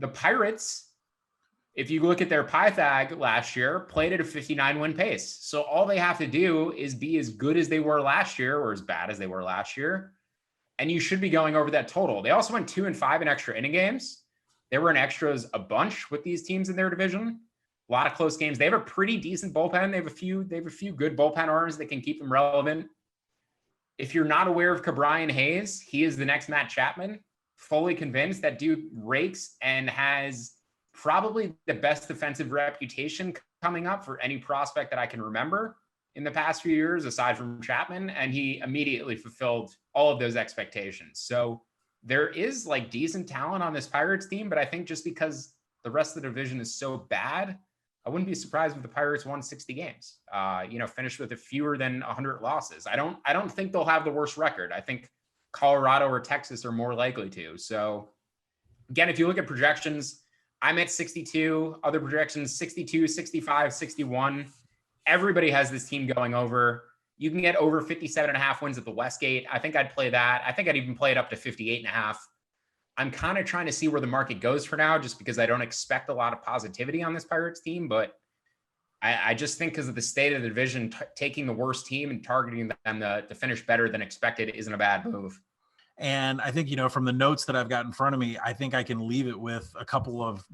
the Pirates, if you look at their Pythag last year, played at a 59 win pace. So all they have to do is be as good as they were last year or as bad as they were last year. And you should be going over that total. They also went 2-5 in extra inning games. They were in extras a bunch with these teams in their division. A lot of close games. They have a pretty decent bullpen. They have a few good bullpen arms that can keep them relevant. If you're not aware of Cabrian Hayes, he is the next Matt Chapman. Fully convinced that dude rakes and has probably the best defensive reputation coming up for any prospect that I can remember in the past few years, aside from Chapman, and he immediately fulfilled all of those expectations. So there is like decent talent on this Pirates team, but I think just because the rest of the division is so bad, I wouldn't be surprised if the Pirates won 60 games, finished with fewer than 100 losses. I don't think they'll have the worst record. I think Colorado or Texas are more likely to. So again, if you look at projections, I'm at 62, other projections, 62, 65, 61. Everybody has this team going over. You can get over 57.5 wins at the Westgate. I think I'd play that. I think I'd even play it up to 58.5. I'm kind of trying to see where the market goes for now, just because I don't expect a lot of positivity on this Pirates team. But I just think because of the state of the division, taking the worst team and targeting them to finish better than expected isn't a bad move. And I think, from the notes that I've got in front of me, I think I can leave it with a couple of,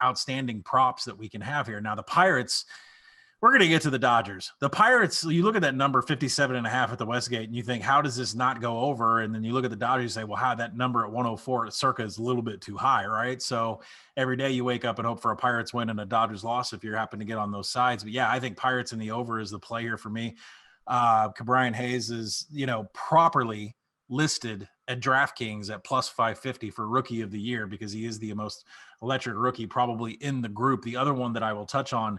outstanding props that we can have here. Now, the Pirates, we're going to get to the Dodgers. The Pirates, you look at that number 57.5 at the Westgate and you think, how does this not go over? And then you look at the Dodgers and say, well, how that number at 104 circa is a little bit too high, right? So every day you wake up and hope for a Pirates win and a Dodgers loss if you happen to get on those sides. But yeah, I think Pirates in the over is the play here for me. Cabrian Hayes is, properly listed at DraftKings at plus 550 for Rookie of the Year because he is the most electric rookie probably in the group. The other one that I will touch on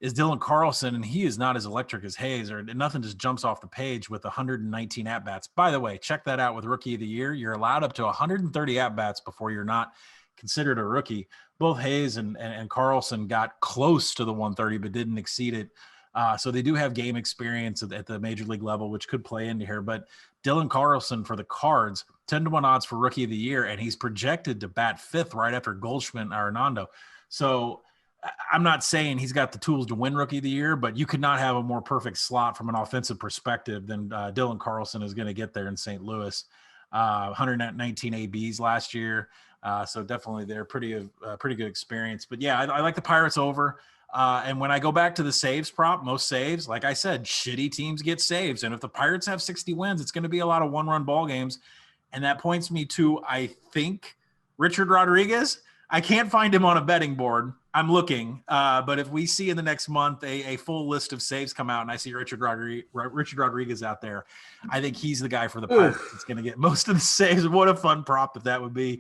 is Dylan Carlson, and he is not as electric as Hayes, or nothing just jumps off the page with 119 at-bats. By the way, check that out with Rookie of the Year. You're allowed up to 130 at-bats before you're not considered a rookie. Both Hayes and Carlson got close to the 130 but didn't exceed it. So they do have game experience at the major league level, which could play into here. But Dylan Carlson for the Cards, 10-1 odds for Rookie of the Year, and he's projected to bat fifth right after Goldschmidt and Arenado. So I'm not saying he's got the tools to win Rookie of the Year, but you could not have a more perfect slot from an offensive perspective than Dylan Carlson is going to get there in St. Louis. 119 ABs last year. So definitely they're pretty good experience. But yeah, I like the Pirates over. And when I go back to the saves prop, most saves, like I said, shitty teams get saves. And if the Pirates have 60 wins, it's going to be a lot of one-run ball games. And that points me to, I think, Richard Rodriguez. I can't find him on a betting board. I'm looking. But if we see in the next month a full list of saves come out and I see Richard Rodriguez out there, I think he's the guy for the Pirates that's going to get most of the saves. What a fun prop that would be.